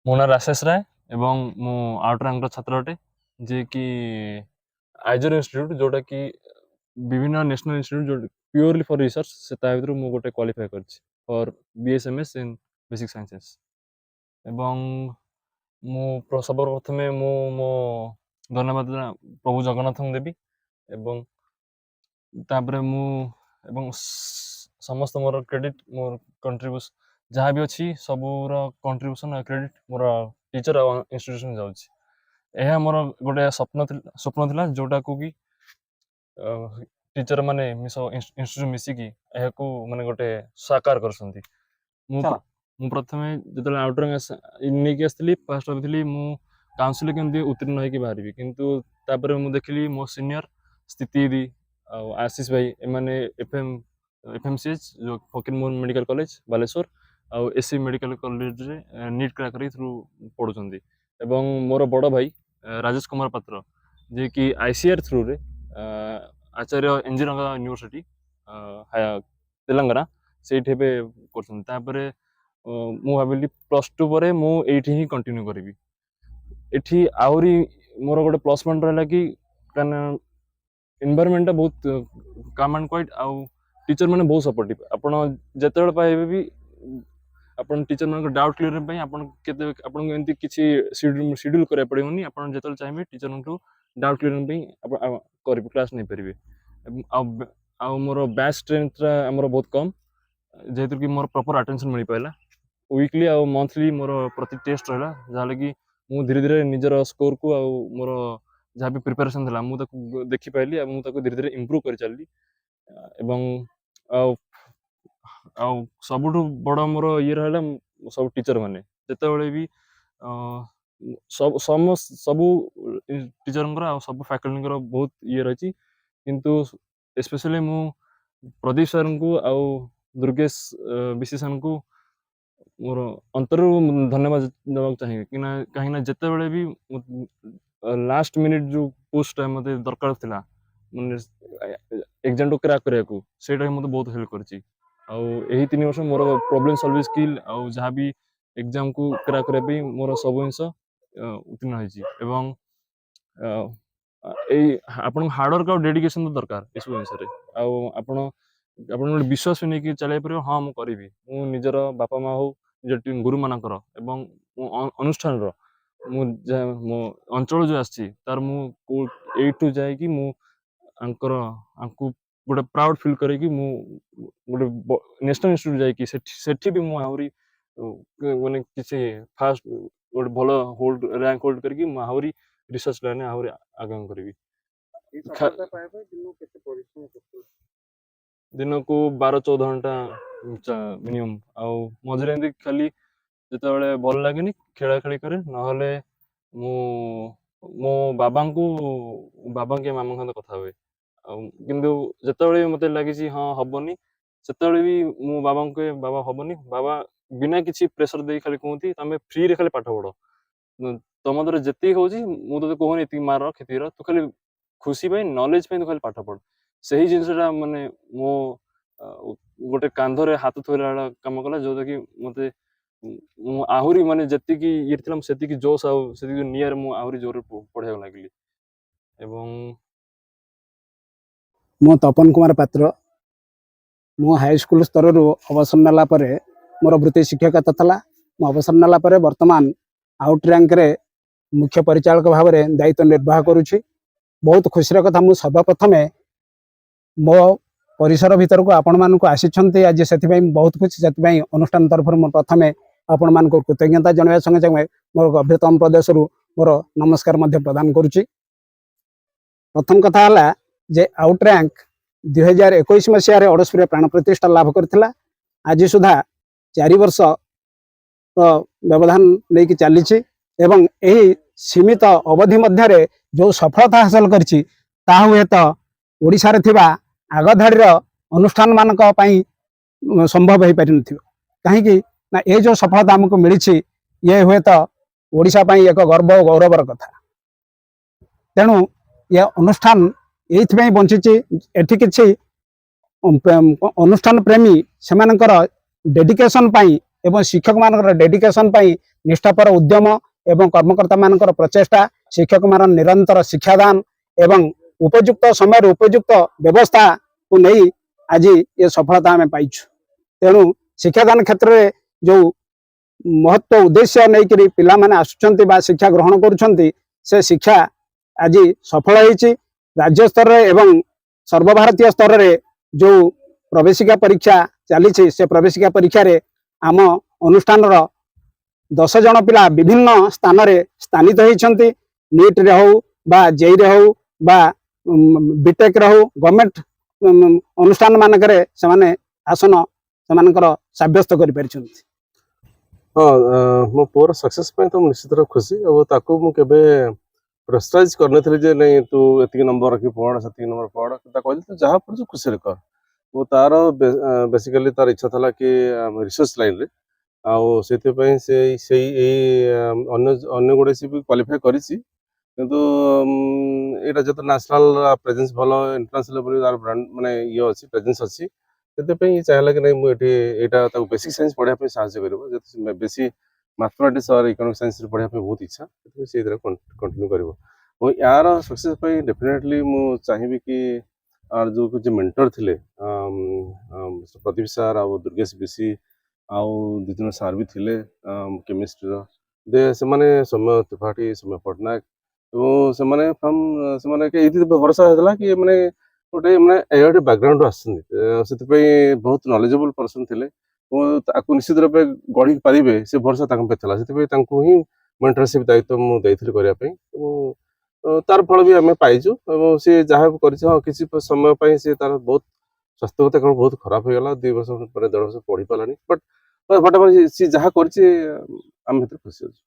ମୋ ନାଁ ରାଶେଷ ରାୟ ଏବଂ ମୁଁ ଆଉଟ୍ ରାଙ୍କର ଛାତ୍ର ଅଟେ, ଯିଏକି ଆଇଜର ଇନଷ୍ଟିଚ୍ୟୁଟ୍, ଯେଉଁଟାକି ବିଭିନ୍ନ ନ୍ୟାସନାଲ୍ ଇନଷ୍ଟିଚ୍ୟୁଟ୍ ଯେଉଁ ପିଓରଲି ଫର୍ ରିସର୍ଚ୍ଚ, ସେ ତା ଭିତରୁ ମୁଁ ଗୋଟେ କ୍ୱାଲିଫାଏ କରିଛି for BSMS in basic sciences. ଏବଂ ସର୍ବପ୍ରଥମେ ମୁଁ ମୋ ଧନ୍ୟବାଦ ପ୍ରଭୁ ଜଗନ୍ନାଥଙ୍କୁ ଦେବି, ଏବଂ ତାପରେ ମୁଁ ଏବଂ ସମସ୍ତ ମୋର କ୍ରେଡ଼ିଟ୍, ମୋର କଣ୍ଟ୍ରିବ୍ୟୁସନ୍ ଯାହା ବି ଅଛି ସବୁର କଣ୍ଟ୍ରିବ୍ୟୁସନ୍ ଆଉ କ୍ରେଡ଼ିଟ୍ ମୋର ଟିଚର୍ ଆଉ ଇନଷ୍ଟିଟ୍ୟୁସନ୍ ଯାଉଛି। ଏହା ମୋର ଗୋଟେ ସ୍ୱପ୍ନ ଥିଲା, ଯେଉଁଟାକୁ କି ଟିଚର୍ ମାନେ ଇନଷ୍ଟିଟ୍ୟୁଟ୍ ମିଶିକି ଏହାକୁ ମାନେ ଗୋଟେ ସାକାର କରିଛନ୍ତି। ମୁଁ ପ୍ରଥମେ ଯେତେବେଳେ ଆଉଟର ନେଇକି ଆସିଥିଲି, ଫାର୍ଷ୍ଟ ଭାବିଥିଲି ମୁଁ କାଉନସିଲ୍ କେମିତି ଉତ୍ତୀର୍ଣ୍ଣ ହେଇକି ବାହାରିବି, କିନ୍ତୁ ତାପରେ ମୁଁ ଦେଖିଲି ମୋ ସିନିୟର ସ୍ଥିତି ଦିଦି ଆଉ ଆଶିଷ ଭାଇ, ଏମାନେ FMCH ଯେଉଁ ଫକୀରମୋହନ ମେଡ଼ିକାଲ କଲେଜ ବାଲେଶ୍ୱର ଆଉ SC ମେଡ଼ିକାଲ କଲେଜରେ ନିଟ୍ କ୍ରାକ୍ କରି ଥ୍ରୁ ପଢ଼ୁଛନ୍ତି। ଏବଂ ମୋର ବଡ଼ ଭାଇ ରାଜେଶ କୁମାର ପାତ୍ର, ଯିଏକି ICR ଥ୍ରୁରେ ଆଚାର୍ଯ୍ୟ NG ରଙ୍ଗା ୟୁନିଭର୍ସିଟି ତେଲେଙ୍ଗାନା ସେଇଠି ଏବେ କରୁଛନ୍ତି। ତାପରେ ମୁଁ ଭାବିଲି +2 ପରେ ମୁଁ ଏଇଠି ହିଁ କଣ୍ଟିନ୍ୟୁ କରିବି। ଏଠି ଆହୁରି ମୋର ଗୋଟେ ପ୍ଲସ୍ ପଏଣ୍ଟ ରହିଲା କି, କାରଣ ଏନ୍ଭାୟରମେଣ୍ଟଟା ବହୁତ କାମ୍ ଆଣ୍ଡ କ୍ୱାଇଟ୍, ଆଉ ଟିଚର୍ ମାନେ ବହୁତ ସପୋର୍ଟିଭ୍। ଆପଣ ଯେତେବେଳେ ପାଇବେ ବି ଆପଣ ଟିଚର୍ମାନଙ୍କ ଡାଉଟ୍ କ୍ଲିୟରିଂ ପାଇଁ ଆପଣଙ୍କୁ ଏମିତି କିଛି ସିଡ୍ୟୁଲ୍ କରିବାକୁ ପଡ଼ିବନି। ଆପଣ ଯେତେବେଳେ ଚାହିଁବେ ଟିଚର୍ଙ୍କଠୁ ଡାଉଟ୍ କ୍ଲିୟରିଂ ପାଇଁ କରିବେ, କ୍ଲାସ୍ ନେଇପାରିବେ। ଆଉ ମୋର ବ୍ୟାଚ୍ ଷ୍ଟ୍ରେନ୍ଥଟା ଆମର ବହୁତ କମ୍, ଯେହେତୁ କି ମୋର ପ୍ରପର୍ ଆଟେନସନ୍ ମିଳିପାରିଲା। ୱିକଲି ଆଉ ମନ୍ଥଲି ମୋର ପ୍ରତି ଟେଷ୍ଟ ରହିଲା, ଯାହାହେଲେ କି ମୁଁ ଧୀରେ ଧୀରେ ନିଜର ସ୍କୋର୍କୁ ଆଉ ମୋର ଯାହା ବି ପ୍ରିପାରେସନ୍ ଥିଲା ମୁଁ ତାକୁ ଦେଖିପାରିଲି, ଆଉ ମୁଁ ତାକୁ ଧୀରେ ଧୀରେ ଇମ୍ପ୍ରୁଭ୍ କରିଚାଲିଲି। ଏବଂ ଆଉ ସବୁଠୁ ବଡ଼ ମୋର ଇଏ ରହିଲା ସବୁ ଟିଚର୍ ମାନେ। ଯେତେବେଳେ ବି ସବୁ ଟିଚର୍ଙ୍କର ଆଉ ସବୁ ଫ୍ୟାକଲ୍ଟିଙ୍କର ବହୁତ ଇଏ ରହିଛି, କିନ୍ତୁ ସ୍ପେଶାଲି ମୁଁ ପ୍ରଦୀପ ସାର୍ଙ୍କୁ ଆଉ ଦୁର୍ଗେଶ ବିଶି ସାର୍ଙ୍କୁ ମୋର ଅନ୍ତରରୁ ଧନ୍ୟବାଦ ଦେବାକୁ ଚାହିଁବି, କାହିଁକିନା ଯେତେବେଳେ ବି ଲାଷ୍ଟ ମିନିଟ୍ ଯେଉଁ ପୁଷ୍ଟା ମୋତେ ଦରକାର ଥିଲା, ମାନେ ଏକ୍ଜାମ୍କୁ କ୍ରାକ୍ କରିବାକୁ, ସେଇଟା ହିଁ ମୋତେ ବହୁତ ହେଲ୍ପ କରିଛି। ଆଉ ଏହି 3 ବର୍ଷ ମୋର ପ୍ରୋବ୍ଲେମ୍ ସଲଭିଂ ସ୍କିଲ୍ ଆଉ ଯାହା ବି ଏକ୍ଜାମ୍କୁ କ୍ରାକ୍ କରିବା ପାଇଁ ମୋର ସବୁ ଜିନିଷ ଉତ୍ତୀର୍ଣ୍ଣ ହେଇଛି। ଏବଂ ଏଇ ଆପଣଙ୍କ ହାର୍ଡ଼ୱାର୍କ ଆଉ ଡେଡିକେସନ୍ ତ ଦରକାର ଏସବୁ ଜିନିଷରେ। ଆଉ ଆପଣ ଗୋଟେ ବିଶ୍ୱାସ ନେଇକି ଚାଲିବାକୁ ପଡ଼ିବ, ହଁ ମୁଁ କରିବି। ମୁଁ ନିଜର ବାପା ମା' ହଉ, ନିଜ ଗୁରୁମାନଙ୍କର ଏବଂ ଅନୁଷ୍ଠାନର, ମୁଁ ମୋ ଅଞ୍ଚଳ ଯେଉଁ ଆସିଛି ତାର ମୁଁ ଏଇଠୁ ଯାଇକି ମୁଁ ଆଙ୍କୁ ଗୋଟେ ପ୍ରାଉଡ୍ ଫିଲ୍ କରିକି ମୁଁ ଗୋଟେ ନ୍ୟାସନାଲ୍ ଇନଷ୍ଟିଚ୍ୟୁଟ୍ ଯାଇକି ସେଠି ବି ମୁଁ ଆହୁରି ମାନେ କିଛି ଫାଷ୍ଟ ଗୋଟେ ଭଲ ରାଙ୍କ ହୋଲ୍ଡ କରିକି ମୁଁ ଆହୁରି ରିସର୍ଚ୍ଚ ଲାଇନ୍ରେ ଆହୁରି ଆଗମ କରିବି। ଦିନକୁ 12-14 ଘଣ୍ଟା ମିନିମମ୍। ଆଉ ମଝିରେ ଏମିତି ଖାଲି ଯେତେବେଳେ ଭଲ ଲାଗେନି ଖେଳା ଖେଳି କରେ, ନହେଲେ ମୁଁ ମୋ ବାବା କି ମାମାଙ୍କ ସହିତ କଥା ହୁଏ। ଆଉ କିନ୍ତୁ ଯେତେବେଳେ ମୋତେ ଲାଗିଛି ହଁ ହବନି, ସେତେବେଳେ ବି ମୁଁ ବାବାଙ୍କୁ କୁହେ ବାବା ହବନି, ବାବା ବିନା କିଛି ପ୍ରେସର ଦେଇ ଖାଲି କୁହନ୍ତି ତମେ ଫ୍ରିରେ ଖାଲି ପାଠ ପଢ଼, ତମ ଦ୍ୱାରା ଯେତିକି ହଉଛି ମୁଁ ତତେ କହୁନି ଏତିକି ମାର କ୍ଷତିର, ତୁ ଖାଲି ଖୁସି ପାଇଁ ନଲେଜ ପାଇଁ ତୁ ଖାଲି ପାଠ ପଢ଼। ସେହି ଜିନିଷଟା ମାନେ ମୋ ଗୋଟେ କାନ୍ଧରେ ହାତ ଥୋଇଲା ଭଳିଆ କାମ କଲା, ଯୋଉଟାକି ମୋତେ ମୁଁ ଆହୁରି ମାନେ ଯେତିକି ଇଏ ଥିଲା ସେତିକି ଜୋସ୍ ଆଉ ସେତିକି ନିଆରେ ମୁଁ ଆହୁରି ଜୋରରେ ପଢ଼ିବାକୁ ଲାଗିଲି। ଏବଂ ମୁଁ ତପନ କୁମାର ପାତ୍ର। ମୁଁ ହାଇସ୍କୁଲ ସ୍ତରରୁ ଅବସର ନେଲା ପରେ ମୋର ବୃତ୍ତି ଶିକ୍ଷକତା ଥିଲା। ମୁଁ ଅବସର ନେଲା ପରେ ବର୍ତ୍ତମାନ ଆଉଟ୍ ରାଙ୍କରେ ମୁଖ୍ୟ ପରିଚାଳକ ଭାବରେ ଦାୟିତ୍ୱ ନିର୍ବାହ କରୁଛି। ବହୁତ ଖୁସିର କଥା, ମୁଁ ସର୍ବପ୍ରଥମେ ମୋ ପରିସର ଭିତରକୁ ଆପଣମାନଙ୍କୁ ଆସିଛନ୍ତି ଆଜି, ସେଥିପାଇଁ ବହୁତ ଖୁସି। ସେଥିପାଇଁ ଅନୁଷ୍ଠାନ ତରଫରୁ ମୁଁ ପ୍ରଥମେ ଆପଣମାନଙ୍କୁ କୃତଜ୍ଞତା ଜଣାଇବା ସଙ୍ଗେ ସଙ୍ଗେ ମୋର ଗଭୀରତମ ପ୍ରଦେଶରୁ ମୋର ନମସ୍କାର ମଧ୍ୟ ପ୍ରଦାନ କରୁଛି। ପ୍ରଥମ କଥା ହେଲା ଯେ ଆଉଟ୍ ରାଙ୍କ 2021 ମସିହାରେ ଅଡ଼ସ୍ପୁରରେ ପ୍ରାଣ ପ୍ରତିଷ୍ଠା ଲାଭ କରିଥିଲା। ଆଜି ସୁଦ୍ଧା 4 ବର୍ଷ ବ୍ୟବଧାନ ନେଇକି ଚାଲିଛି ଏବଂ ଏହି ସୀମିତ ଅବଧି ମଧ୍ୟରେ ଯେଉଁ ସଫଳତା ହାସଲ କରିଛି ତାହା ହୁଏତ ଓଡ଼ିଶାରେ ଥିବା ଆଗଧାଡ଼ିର ଅନୁଷ୍ଠାନମାନଙ୍କ ପାଇଁ ସମ୍ଭବ ହୋଇପାରିନଥିବ। କାହିଁକି ନା ଏ ଯେଉଁ ସଫଳତା ଆମକୁ ମିଳିଛି, ଇଏ ହୁଏତ ଓଡ଼ିଶା ପାଇଁ ଏକ ଗର୍ବ ଓ ଗୌରବର କଥା। ତେଣୁ ଏ ଅନୁଷ୍ଠାନ ଏଇଥିପାଇଁ ବଞ୍ଚିଛି, ଏଠି କିଛି ଅନୁଷ୍ଠାନ ପ୍ରେମୀ ସେମାନଙ୍କର ଡେଡିକେସନ୍ ପାଇଁ ଏବଂ ଶିକ୍ଷକମାନଙ୍କର ଡେଡିକେସନ ପାଇଁ ନିଷ୍ଠାପର ଉଦ୍ୟମ ଏବଂ କର୍ମକର୍ତ୍ତାମାନଙ୍କର ପ୍ରଚେଷ୍ଟା, ଶିକ୍ଷକମାନଙ୍କର ନିରନ୍ତର ଶିକ୍ଷାଦାନ ଏବଂ ଉପଯୁକ୍ତ ସମୟରେ ଉପଯୁକ୍ତ ବ୍ୟବସ୍ଥାକୁ ନେଇ ଆଜି ଏ ସଫଳତା ଆମେ ପାଇଛୁ। ତେଣୁ ଶିକ୍ଷାଦାନ କ୍ଷେତ୍ରରେ ଯେଉଁ ମହତ୍ଵ ଉଦ୍ଦେଶ୍ୟ ନେଇକରି ପିଲାମାନେ ଆସୁଛନ୍ତି ବା ଶିକ୍ଷା ଗ୍ରହଣ କରୁଛନ୍ତି, ସେ ଶିକ୍ଷା ଆଜି ସଫଳ ହେଇଛି। ରାଜ୍ୟ ସ୍ତରରେ ଏବଂ ସର୍ବଭାରତୀୟ ସ୍ତରରେ ଯେଉଁ ପ୍ରବେଶିକା ପରୀକ୍ଷା ଚାଲିଛି, ସେ ପ୍ରବେଶିକା ପରୀକ୍ଷାରେ ଆମ ଅନୁଷ୍ଠାନର 10 ଜଣ ପିଲା ବିଭିନ୍ନ ସ୍ଥାନରେ ସ୍ଥାନିତ ହୋଇଛନ୍ତି। ନିଟ୍ରେ ହଉ ବା ଜେଇରେ ହଉ ବା ବିଟେକ୍ରେ ହଉ ଗଭର୍ଣ୍ଣମେଣ୍ଟ ଅନୁଷ୍ଠାନ ମାନଙ୍କରେ ସେମାନେ ଆସନ ସେମାନଙ୍କର ସାବ୍ୟସ୍ତ କରିପାରିଛନ୍ତି। ହଁ, ମୋ ପୁଅର ସକ୍ସେସ୍ ପାଇଁ ତ ମୁଁ ନିଶ୍ଚିତ ଖୁସି। ଆଉ ତାକୁ ମୁଁ କେବେ ପ୍ରେସରାଇଜ୍ କରିନଥିଲି ଯେ ନାଇଁ ତୁ ଏତିକି ନମ୍ବର ରଖି ପଢ଼, ସେତିକି ନମ୍ବର ପଢ଼। ତାକୁ କହିଲି ତୁ ଯାହା ପଢ଼ୁଛୁ ଖୁସିରେ କର। ଓ ତାର ବେସିକାଲି ତାର ଇଚ୍ଛା ଥିଲା କି ରିସର୍ଚ୍ଚ ଲାଇନ୍ରେ, ଆଉ ସେଥିପାଇଁ ସେଇ ଅନ୍ୟ ଗୁଡ଼େ ସେ ବି କ୍ୱାଲିଫାଏ କରିଛି। କିନ୍ତୁ ଏଇଟା ଯେହେତୁ ନ୍ୟାସନାଲ୍ ପ୍ରେଜେନ୍ସ ଭଲ, ଇଣ୍ଟରନ୍ୟାସନାଲ୍ ଲେଭେଲ୍ ତାର ବ୍ରାଣ୍ଡ ମାନେ ଇଏ ଅଛି, ପ୍ରେଜେନ୍ସ ଅଛି। ସେଥିପାଇଁ ଚାହିଁଲା କି ନାଇଁ ମୁଁ ଏଇଟା ତାକୁ ବେସିକ୍ ସାଇନ୍ସ ପଢ଼ିବା ପାଇଁ ସାହାଯ୍ୟ କରିବ। ଯେହେତୁ ବେଶୀ ମାଥମେଟିକ୍ସ ଆଉ ଇକୋନୋମିକ୍ ସାଇନ୍ସରେ ପଢ଼ିବା ପାଇଁ ବହୁତ ଇଚ୍ଛା, ସେଥିପାଇଁ ସେଇଥିରେ କଣ୍ଟିନ୍ୟୁ କରିବ। ଓ ୟାର ସକ୍ସେସ୍ ପାଇଁ ଡେଫିନେଟଲି ମୁଁ ଚାହିଁବି କି ଯେଉଁ କିଛି ମେଣ୍ଟର ଥିଲେ ପ୍ରଦୀପ ସାର୍ ଆଉ ଦୁର୍ଗେଶ ବିଶି ଆଉ 2 ଜଣ ସାର୍ ବି ଥିଲେ କେମିଷ୍ଟ୍ରିର, ସେମାନେ ସୌମ୍ୟ ତ୍ରିପାଠୀ, ସୌମ୍ୟ ପଟ୍ଟନାୟକ, ଏବଂ ସେମାନେ ଏଇଥି ଭରସା ହେଇଥିଲା କି ମାନେ ଗୋଟେ ମାନେ ଏଆଇଟି ବ୍ୟାକଗ୍ରାଉଣ୍ଡରୁ ଆସିଛନ୍ତି, ସେଥିପାଇଁ ବହୁତ ନଲେଜେବଲ୍ ପର୍ସନ୍ ଥିଲେ। ଏବଂ ତାକୁ ନିଶ୍ଚିତ ରୂପେ ଗଢ଼ି ପାରିବେ ସେ ଭରସା ତାଙ୍କ ପାଇଁ ଥିଲା। ସେଥିପାଇଁ ତାଙ୍କୁ ହିଁ ମେଣ୍ଟରସିପ୍ ଦାୟିତ୍ୱ ମୁଁ ଦେଇଥିଲି କରିବା ପାଇଁ। ଏବଂ ତାର ଫଳ ବି ଆମେ ପାଇଛୁ। ଏବଂ ସେ ଯାହା କରିଛି, ହଁ କିଛି ସମୟ ପାଇଁ ସେ ତାର ବହୁତ ସ୍ୱାସ୍ଥ୍ୟଗତ କାରଣ ବହୁତ ଖରାପ ହେଇଗଲା, 2 ବର୍ଷ ପରେ 1.5 ବର୍ଷ ପଢ଼ି ପାରିଲାନି। ବଟ୍ ସିଏ ଯାହା କରିଛି ଆମେ ସେଥିରେ ଖୁସି ଅଛୁ।